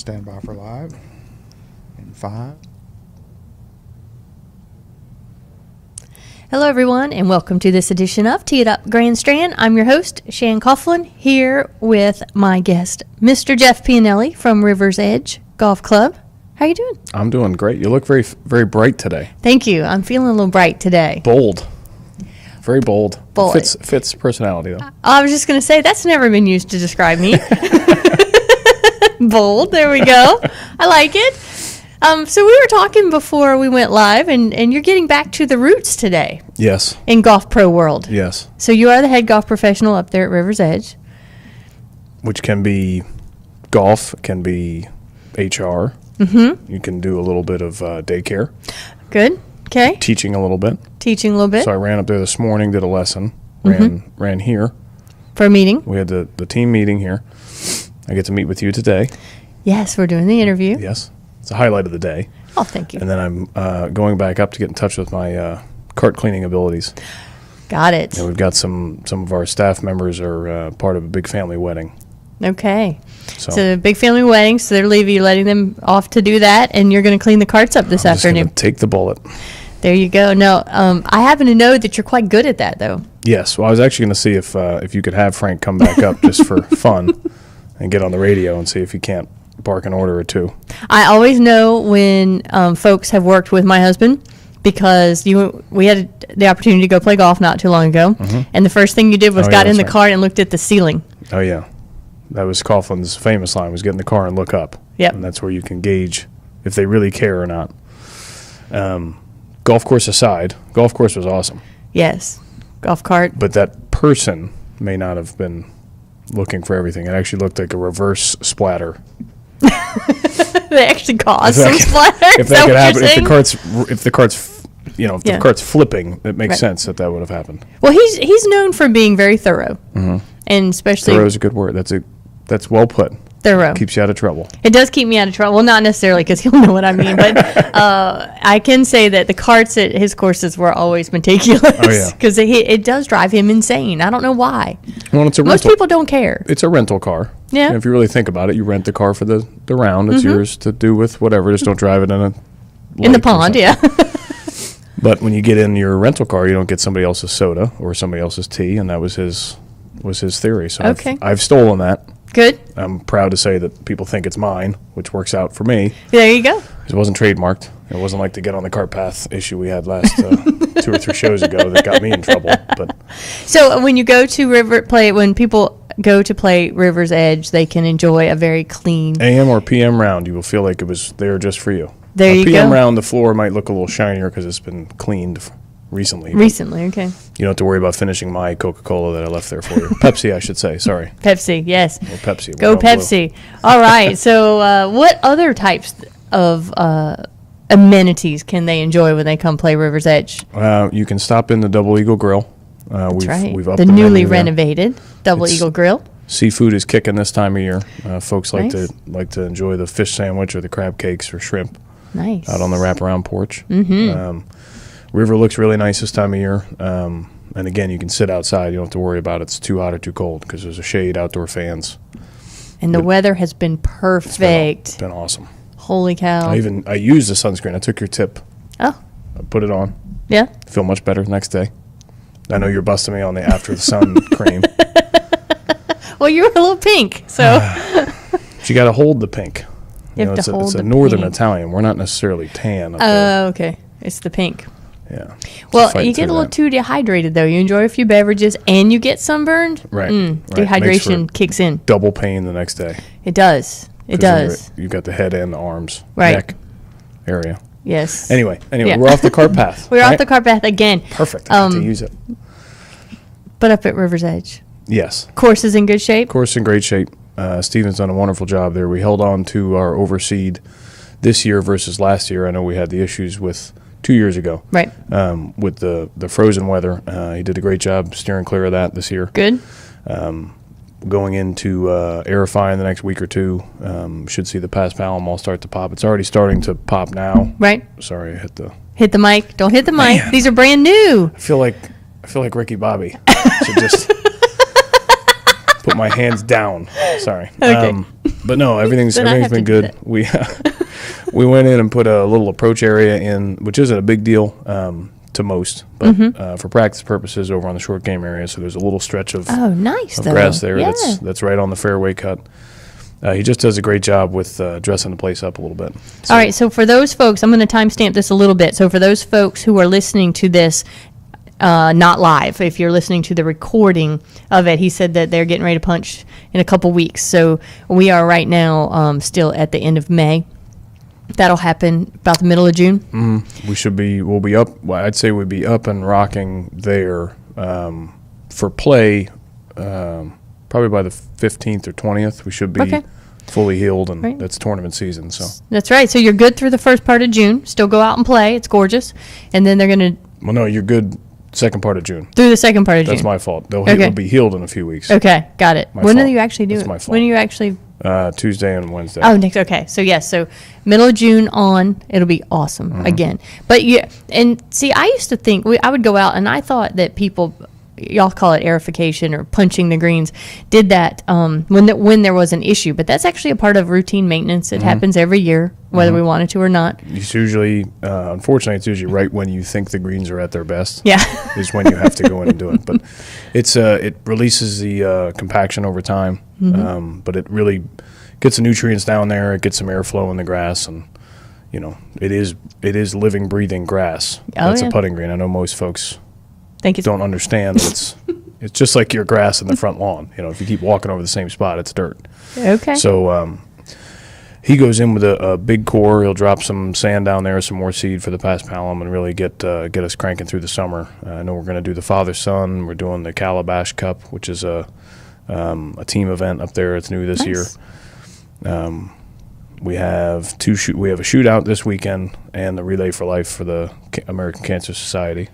Stand by for live. In 5. Hello, everyone, and welcome to this edition of Tee It Up Grand Strand. I'm your host, Shan Coughlin, here with my guest, Mr. Jeff Pianelli from River's Edge Golf Club. How you doing? I'm doing great. You look very, very bright today. Thank you. I'm feeling a little bright today. Bold. Very bold. Bold. Fits personality, though. I was just going to say, that's never been used to describe me. Bold. There we go. I like it. So we were talking before we went live, and you're getting back to the roots today. Yes. In Golf Pro World. Yes. So you are the head golf professional up there at River's Edge. Which can be golf, can be HR. Mm-hmm. You can do a little bit of daycare. Good. Okay. Teaching a little bit. Teaching a little bit. So I ran up there this morning, did a lesson, ran here. For a meeting. We had the team meeting here. I get to meet with you today. Yes, we're doing the interview. Yes. It's a highlight of the day. Oh, thank you. And then I'm going back up to get in touch with my cart cleaning abilities. Got it. And we've got some of our staff members are part of a big family wedding. Okay. So a big family wedding, so they're letting them off to do that, and you're going to clean the carts up this afternoon. Just take the bullet. There you go. No, I happen to know that you're quite good at that, though. Yes. Well, I was actually going to see if you could have Frank come back up just for fun and get on the radio and see if he can't bark an order or two. I always know when folks have worked with my husband because we had the opportunity to go play golf not too long ago, and the first thing you did was got in the car and looked at the ceiling. Oh, yeah. That was Coughlin's famous line, was get in the car and look up. Yep. And that's where you can gauge if they really care or not. Golf course aside, golf course was awesome. Yes. Golf cart. But that person may not have been looking for everything. It actually looked like a reverse splatter. They actually caused some splatter. If that could happen, if the cart's flipping, it makes Right. sense that would have happened. Well, he's known for being very thorough, and especially Thorough is a good word. That's well put. thorough. Keeps you out of trouble. It does keep me out of trouble. Well, not necessarily because he'll know what I mean, but I can say that the carts at his courses were always meticulous. Oh, yeah. Because it does drive him insane. I don't know why. Well, it's a Most rental. people don't care. It's a rental car. Yeah. And if you really think about it, you rent the car for the round. It's yours to do with whatever. Just don't drive it in In the lake or pond, something. yeah. But when you get in your rental car, you don't get somebody else's soda or somebody else's tea, and that was his theory. So Okay. I've stolen that. Good. I'm proud to say that people think it's mine, which works out for me. There you go. It wasn't trademarked. It wasn't like the Get on the Cart Path issue we had last 2 or 3 shows ago that got me in trouble. But So when you go to when people go to play River's Edge, they can enjoy a very clean. AM or PM round, you will feel like it was there just for you. There you PM go. round, the floor might look a little shinier because it's been cleaned recently. Recently, okay. You don't have to worry about finishing my Coca-Cola that I left there for you. Pepsi, I should say. Sorry. Pepsi, yes. Or Pepsi. Go We're all blue. Pepsi. All right. So what other types of amenities can they enjoy when they come play River's Edge? You can stop in the Double Eagle Grill. That's right. We've upped the the newly menu there. renovated Double It's- Eagle Grill. Seafood is kicking this time of year. Folks like Nice. to enjoy the fish sandwich or the crab cakes or shrimp Nice. out on the wraparound porch. River looks really nice this time of year. And again, you can sit outside. You don't have to worry about it's too hot or too cold because there's a shade, outdoor fans. And the weather has been perfect. It's been awesome. Holy cow. I used the sunscreen. I took your tip. Oh, I put it on. yeah. Feel much better next day. I know you're busting me on the after the sun cream. Well, you were a little pink, so. But you got to hold the pink. You have to hold it's the a northern pink. Italian. We're not necessarily tan up there. Okay. It's the pink. Yeah. Well, Fighting you get a through little that. too dehydrated, though. You enjoy a few beverages and you get sunburned. Right. right. Dehydration Makes kicks in. for double pain the next day. It does. It 'Cause then does. You've got the head and the arms, Right. neck area. Yes. Anyway, Yeah. we're off the cart path. We're off right? the cart path again. Perfect. I got to use it. But up at River's Edge. Yes. Course is in good shape. Course in great shape. Steven's done a wonderful job there. We held on to our overseed this year versus last year. I know we had the issues with 2 years ago. Right. With the frozen weather. He did a great job steering clear of that this year. Good. Going into Aerify in the next week or two. Should see the Pass Palom all start to pop. It's already starting to pop now. Right. Sorry, I hit the... Hit the mic. Don't hit the mic. Man. These are brand new. I feel like Ricky Bobby. Should just put my hands down. Sorry. Okay. But no, everything's Then I have been to do good. We went in and put a little approach area in, which isn't a big deal to most, but for practice purposes, over on the short game area. So there's a little stretch of, Oh, nice, of though. grass there Yeah. that's right on the fairway cut. He just does a great job with dressing the place up a little bit. So, All right, so for those folks, I'm going to timestamp this a little bit. So for those folks who are listening to this, not live, if you're listening to the recording of it, he said that they're getting ready to punch in a couple weeks. So we are right now still at the end of May. That'll happen about the middle of June. we'll be up. Well, I'd say we'd be up and rocking there for play. Probably by the 15th or 20th, we should be Okay. fully healed, and Right. that's tournament season. So, That's right. So you're good through the first part of June. Still go out and play. It's gorgeous. And then they're going to well, no, you're good. Second part of June. through the second part of That's June. my fault. Okay. They'll be healed in a few weeks. Okay, got it. My When fault. are you actually doing That's my it? fault. When are you actually? Tuesday and Wednesday. Oh, next. Okay, so yes, so middle of June on, it'll be awesome again. But yeah, and see, I used to think I would go out, and I thought that people, y'all call it aerification or punching the greens, did that when there was an issue. But that's actually a part of routine maintenance. It happens every year, whether we wanted to or not. It's usually, unfortunately, it's usually right when you think the greens are at their best. Yeah. Is when you have to go in and do it. But it's it releases the compaction over time. But it really gets the nutrients down there. It gets some airflow in the grass, and it is living, breathing grass. Oh, That's yeah. a putting green. I know most folks Think it's don't understand that it's just like your grass in the front lawn. If you keep walking over the same spot, it's dirt. okay. So he goes in with a big core. He'll drop some sand down there, some more seed for the paspalum, and really get us cranking through the summer. I know we're going to do the father-son. We're doing the Calabash Cup, which is a team event up there. It's new this year. We have we have a shootout this weekend and the Relay for Life for the American Cancer Society.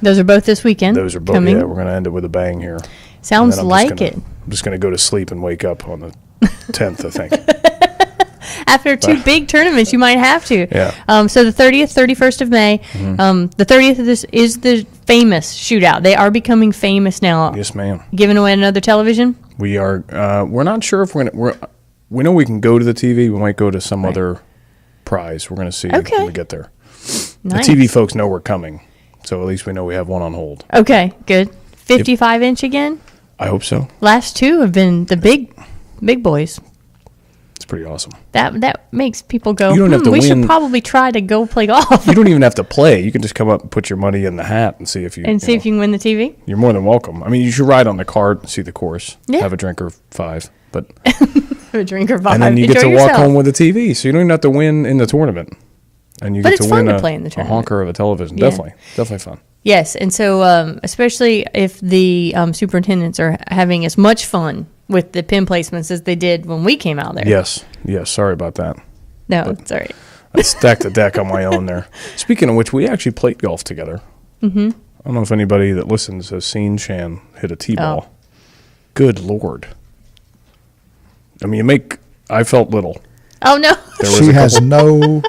Those are both this weekend. Those are both. coming. Yeah, we're going to end it with a bang here. Sounds And then like it. I'm just going to go to sleep and wake up on the 10th, I think. After two big tournaments, you might have to. Yeah. So the 30th, 31st of May. The 30th of this is the famous shootout. They are becoming famous now. Yes, ma'am. Giving away another television. We are. We're not sure if we know we can go to the TV. We might go to some other prize. We're going to see Okay. when we get there. Nice. The TV folks know we're coming, so at least we know we have one on hold. Okay, good. 55-inch again. I hope so. Last two have been the big boys. It's pretty awesome. That makes people go, You don't have to we win. should probably try to go play golf You don't even have to play. You can just come up and put your money in the hat and see if you and see if you can win the TV. You're more than welcome. I mean, you should ride on the cart and see the course. Yeah. Have a drink or five, but Have a drink or vibe. and then you get Enjoy to walk yourself. home with a TV, so you don't even have to win in the tournament. And you But get it's to fun win to play in the a tournament. honker of a television. Yeah. Definitely fun. Yes, and so especially if the superintendents are having as much fun with the pin placements as they did when we came out there. Yes. Sorry about that. No, it's all right. I stacked the deck on my own there. Speaking of which, we actually played golf together. Mm-hmm. I don't know if anybody that listens has seen Shan hit a T-ball. Oh. Good Lord. I mean, I felt little. Oh, no. There was She a has couple-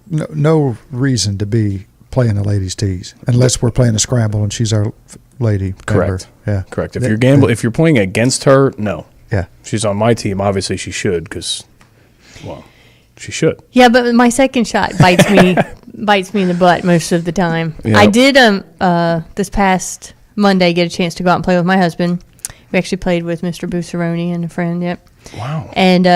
no reason to be playing the ladies' tees unless we're playing a scramble and she's our lady member. Correct. Yeah. Correct. If you're playing against her, no. Yeah. She's on my team. Obviously, she should because, well, she should. Yeah, but my second shot bites me in the butt most of the time. Yeah. I did this past Monday get a chance to go out and play with my husband. We actually played with Mr. Busaroni and a friend, yep. Wow. And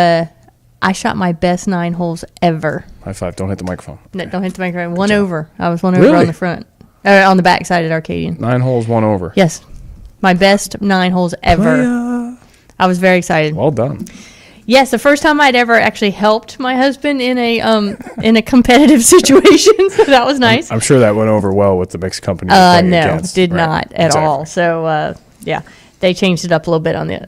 I shot my best 9 holes ever. High five. Don't hit the microphone. No, don't hit the microphone. One over. I was one over Really? on the front. On the back side at Arcadian. 9 holes, 1 over. Yes. My best 9 holes ever. I was very excited. Well done. Yes, the first time I'd ever actually helped my husband in a competitive situation. So that was nice. I'm sure that went over well with the mixed company. you're playing No, against. did Right. not at Exactly. all. So yeah, they changed it up a little bit on the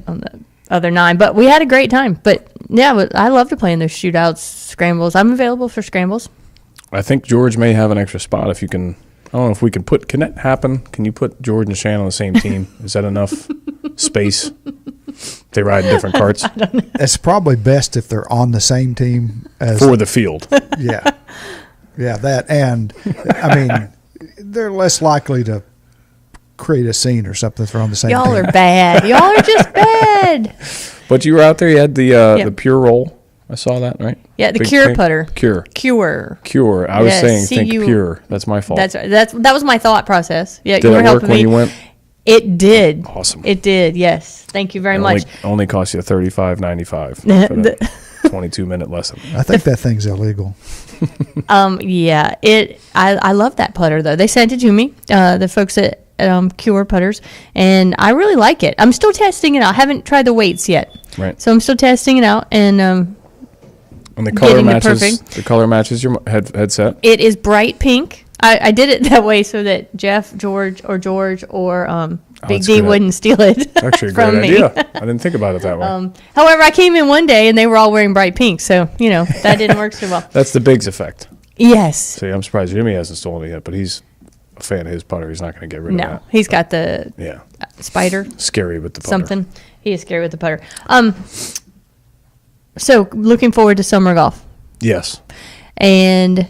other 9, but we had a great time. But yeah, I love to play in those shootouts, scrambles. I'm available for scrambles. I think George may have an extra spot if you can. I don't know if we can can that happen? Can you put George and Shan on the same team? Is that enough space? They ride in different carts It's probably best if they're on the same team as for the field. yeah. Yeah, that and I mean they're less likely to create a scene or something for on the same Y'all thing. are bad. Y'all are just bad. But you were out there. You had the Pure Roll. I saw that, right? Yeah, the Big Cure pink- putter. Cure. Cure. I was Yes, saying, think C-U- Pure. That's my fault. That was my thought process. Yeah, Did you were it work helping when me. you went? It did. Awesome. It did. Yes. Thank you very much. Only cost you $35.95 for the 22-minute lesson. I think that thing's illegal. Yeah. I love that putter though. They sent it to me. The folks at Cure Putters, and I really like it. I'm still testing it out. I haven't tried the weights yet. Right. So I'm still testing it out, and And the color getting it matches. perfect. The color matches your headset. it is bright pink. I did it that way so that Jeff, George, or Big that's D good. wouldn't steal it Actually, a from great me. idea. I didn't think about it that way. However, I came in one day and they were all wearing bright pink, so that didn't work so well. That's the Biggs effect. Yes. See, I'm surprised Jimmy hasn't stolen it yet, but he's a fan of his putter. He's not going to get rid of No, that. he's got the Yeah. spider Scary with the putter. something. He is scary with the putter. So looking forward to summer golf. Yes. And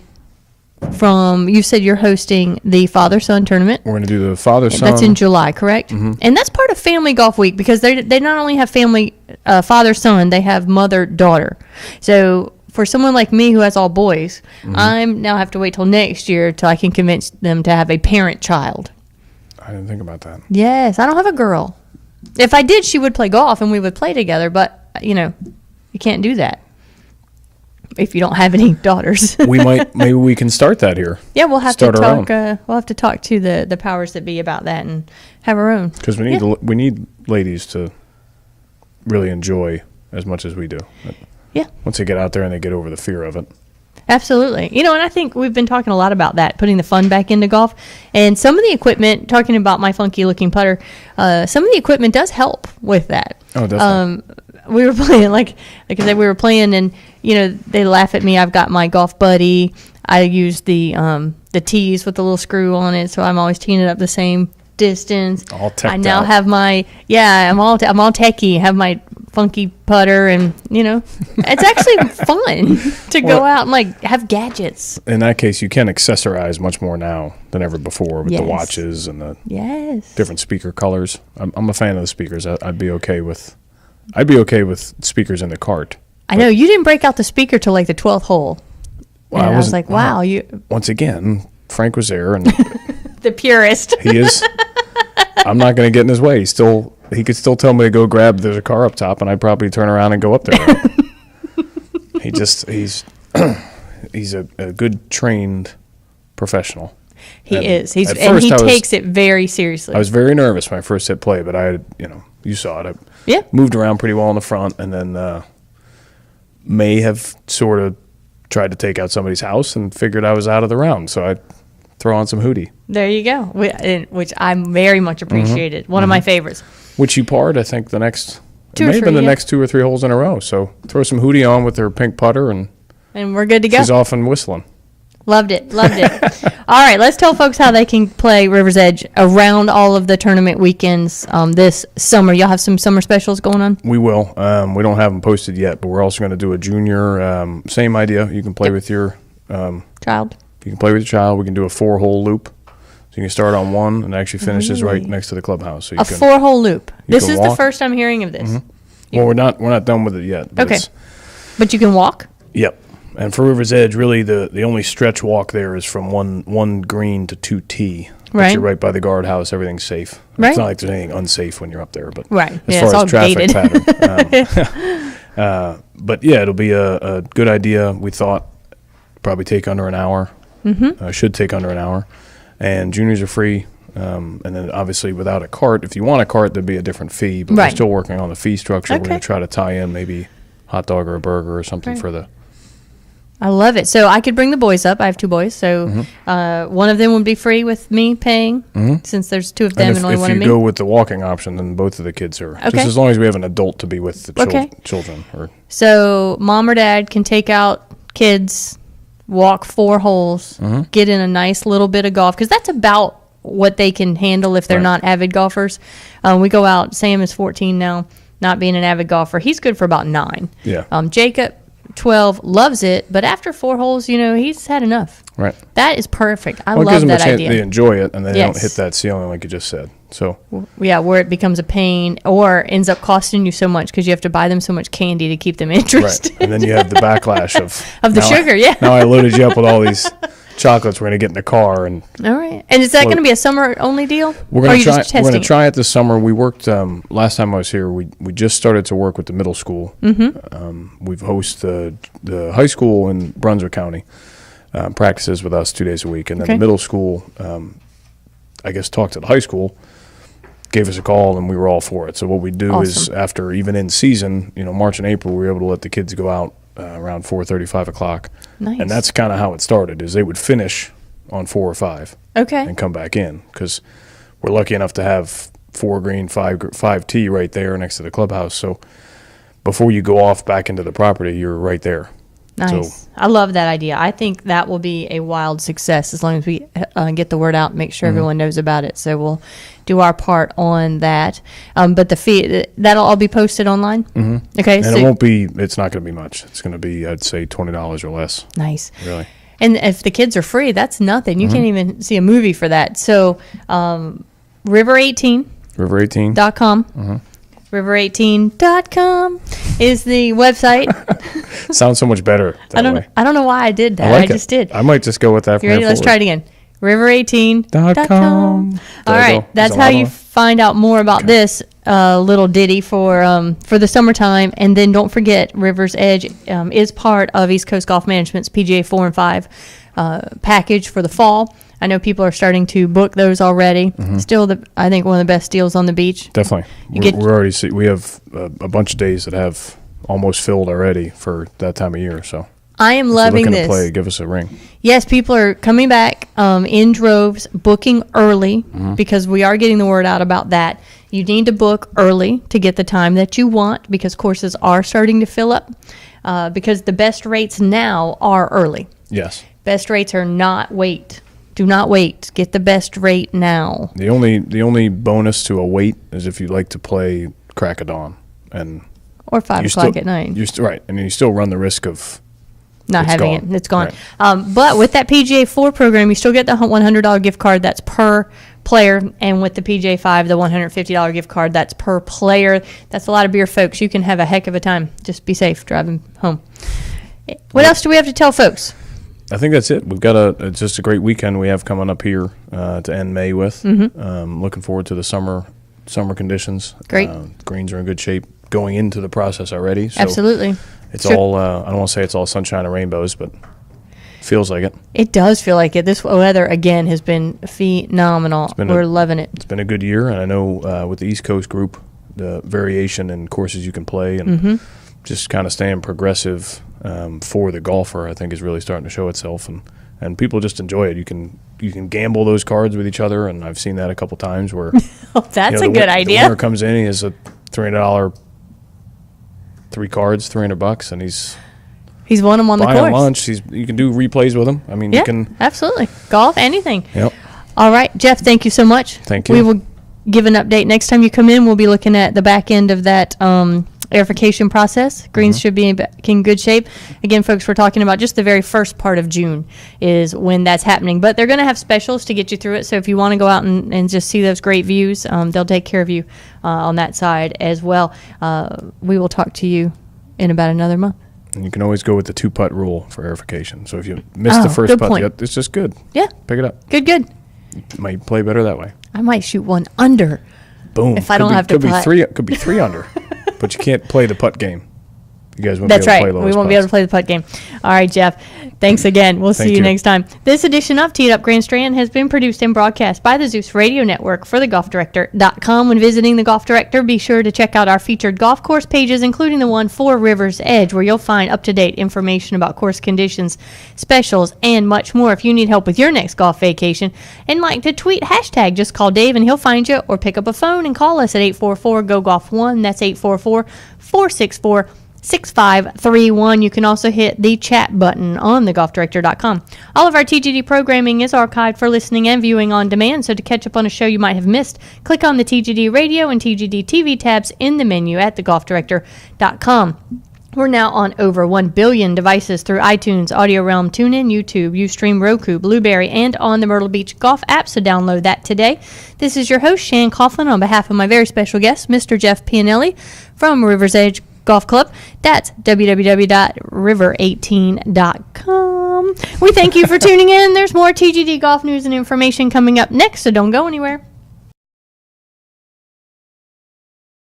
you said you're hosting the father-son tournament. We're going to do the father-son. That's in July, correct? Mm-hmm. And that's part of Family Golf Week because they not only have family father-son, they have mother-daughter. So for someone like me who has all boys, Mm-hmm. I now have to wait till next year till I can convince them to have a parent-child. I didn't think about that. Yes, I don't have a girl. If I did, she would play golf and we would play together, but, you can't do that if you don't have any daughters. Maybe we can start that here. Yeah, we'll have Start to our talk. We'll have to talk to the powers that be about that and have our own. Because we need ladies to really enjoy as much as we do. But Yeah, once they get out there and they get over the fear of it. absolutely. And I think we've been talking a lot about that, putting the fun back into golf, and some of the equipment. Talking about my funky looking putter, some of the equipment does help with that. Oh, definitely. We were playing like I said, we were playing, and they laugh at me. I've got my Golf Buddy. I use the tees with the little screw on it, so I'm always teeing it up the same distance. All teched I now out. have my I'm all techie. Have my funky putter, and it's actually fun to go Well- out and have gadgets. In that case, you can accessorize much more now than ever before with the Yes. watches and the Yes. different speaker colors. I'm a fan of the speakers. I'd be okay with speakers in the cart. I know you didn't break out the speaker till like the 12th hole. Well, And I was wasn't- like, wow, you Once again, Frank was there, and the purist. he is. I'm not going to get in his way. He could still tell me to go grab. There's a car up top, and I'd probably turn around and go up there. he's a good trained professional. He And is. at And first he I was- takes it very seriously. I was very nervous when I first hit play, but I had, you saw it. I Yeah. moved around pretty well in the front, and then may have sort of tried to take out somebody's house and figured I was out of the round, so I throw on some hootie, There you go. Which I very much appreciated. One of my favorites. which you parred. I think the next Two it or may have been three, the yeah. next 2 or 3 holes in a row. So throw some hootie on with her pink putter, and And we're good to go. she's off and whistling. Loved it. Loved it. All right. Let's tell folks how they can play River's Edge around all of the tournament weekends this summer. Y'all have some summer specials going on? We will. We don't have them posted yet, but we're also going to do a junior. Same idea. You can play with your Child? You can play with your child. We can do a 4-hole loop. So you can start on one and actually finishes right Really? next to the clubhouse. So you A can, 4-hole loop. This can is the walk. first I'm hearing of this. Well, we're not done with it yet. But Okay. it's- But you can walk? Yep. And for River's Edge, really the only stretch walk there is from one green to 2 tee. But Right. you're right by the guardhouse. Everything's safe. Right. It's not like there's anything unsafe when you're up there. But Right. as Yeah, far it's all as traffic gated. pattern. But yeah, it'll be a good idea. We thought probably take under an hour. Mm-hmm. Should take under an hour. And juniors are free. And then obviously without a cart, if you want a cart, there'd be a different fee. But we're Right. still working on the fee structure. We're Okay. going to try to tie in maybe hot dog or a burger or something Right. for the. I love it. So I could bring the boys up. I have 2 boys. So one of them would be free with me paying since there's 2 of them And and only if one you of me. go with the walking option, then both of the kids are Okay. just as long as we have an adult to be with the Okay. children. Or So mom or dad can take out kids, walk 4 holes, get in a nice little bit of golf because that's about what they can handle if they're Right. not avid golfers. We go out. Sam is 14 now, not being an avid golfer. He's good for about 9. Yeah. Jacob 12 loves it, but after 4 holes, he's had enough. Right. That is perfect. I Well, it gives love them a that chance. idea. They enjoy it, and they don't Yes. hit that ceiling like you just said. So Yeah, where it becomes a pain or ends up costing you so much because you have to buy them so much candy to keep them right, interested. and then you have the backlash of Of the sugar, yeah. Now I loaded you up with all these chocolates. We're gonna get in the car, and All right. And is that Well, going to be a summer only deal? we're Or are gonna you try. just We're testing gonna try it this summer. We worked last time I was here. We just started to work with the middle school. We've hosted the high school in Brunswick County practices with us 2 days a week, and then Okay. the middle school, I guess, talked to the high school, gave us a call, and we were all for it. So what we do is Awesome. after even in season, March and April, we were able to let the kids go out around 4:30, 5 o'clock, Nice. and that's kind of how it started. Is they would finish on 4 or 5 Okay. and come back in because we're lucky enough to have 4 green, 5 tee right there next to the clubhouse. So before you go off back into the property, you're right there. Nice. So, I love that idea. I think that will be a wild success as long as we get the word out and make sure everyone knows about it. So we'll do our part on that. But the fee, that'll all be posted online? Mm-hmm. Okay. and So it won't be. It's not going to be much. It's going to be, I'd say, $20 or less. nice. Really. And if the kids are free, that's nothing. You can't even see a movie for that. So river18.com. River 18. River18.com is the website. Sounds so much better that way. I don't know why I did that. I like I it. just did. I might just go with that. You ready? Let's try it again. River18.com. .com. All There we right, go. that's Is it how loud you enough? find out more about this little ditty for the summertime. And then don't forget, River's Edge is part of East Coast Golf Management's PGA 4 and 5 package for the fall. I know people are starting to book those already. Still, I think one of the best deals on the beach. Definitely. get- We're already we have a bunch of days that have almost filled already for that time of year. So I am if you're loving looking this. to play, give us a ring. Yes, people are coming back in droves, booking early because we are getting the word out about that. You need to book early to get the time that you want because courses are starting to fill up because the best rates now are early. Yes. Best rates are not wait. Do not wait. Get the best rate now. The only bonus to a wait is if you like to play crack of dawn, and Or 5 you o'clock still, at night. Right, and you still run the risk of Not it's having gone. it. It's gone. Right. But with that PGA 4 program, you still get the $100 gift card. That's per player. And with the PGA 5, the $150 gift card. That's per player. That's a lot of beer, folks. You can have a heck of a time. Just be safe driving home. What else do we have to tell folks? I think that's it. We've got it's just a great weekend we have coming up here to end May with. Looking forward to the summer conditions. Great. Greens are in good shape going into the process already. So Absolutely. It's Sure. all. I don't want to say it's all sunshine and rainbows, but feels like it. It does feel like it. This weather, again, has been phenomenal. been We're a- loving it. It's been a good year, and I know with the East Coast group, the variation in courses you can play and just kind of staying progressive for the golfer, I think, is really starting to show itself, and people just enjoy it. You can gamble those cards with each other, and I've seen that a couple times where Oh, that's the a good The idea. winner comes in, he has a $300, 3 cards, $300, and he's He's won them on the buying course. lunch. You can do replays with him. I mean, Yeah, you can. absolutely. Golf, anything. Yep. All right, Jeff, thank you so much. Thank you. We will give an update next time you come in. We'll be looking at the back end of that aerification process. Greens should be in good shape. Again, folks, we're talking about just the very first part of June is when that's happening. But they're going to have specials to get you through it. So if you want to go out and just see those great views, they'll take care of you on that side as well. We will talk to you in about another month. And you can always go with the 2-putt rule for aerification. So if you miss Oh, the first good putt, point. it's just good. Yeah, Pick it up. good. Might play better that way. I might shoot one under. Boom. If I don't have to could be putt. could be 3 under, but you can't play the putt game. You guys won't That's be able right. to play We lowest won't be able to putts. play the putt game. All right, Jeff. Thanks again. We'll see Thank you you. next time. This edition of Teed Up Grand Strand has been produced and broadcast by the Zeus Radio Network for thegolfdirector.com. When visiting the Golf Director, be sure to check out our featured golf course pages, including the one for River's Edge, where you'll find up-to-date information about course conditions, specials, and much more. If you need help with your next golf vacation and like to tweet hashtag, just call Dave and he'll find you, or pick up a phone and call us at 844-GO-GOLF1. That's 844-464-6531. You can also hit the chat button on thegolfdirector.com. All of our TGD programming is archived for listening and viewing on demand, so to catch up on a show you might have missed, click on the TGD Radio and TGD TV tabs in the menu at thegolfdirector.com. We're now on over 1 billion devices through iTunes, Audio Realm, TuneIn, YouTube, Ustream, Roku, Blueberry, and on the Myrtle Beach Golf app, so download that today. This is your host, Shan Coughlin, on behalf of my very special guest, Mr. Jeff Pianelli from River's Edge Golf Club. That's www.river18.com. We thank you for tuning in. There's more TGD golf news and information coming up next, so don't go anywhere.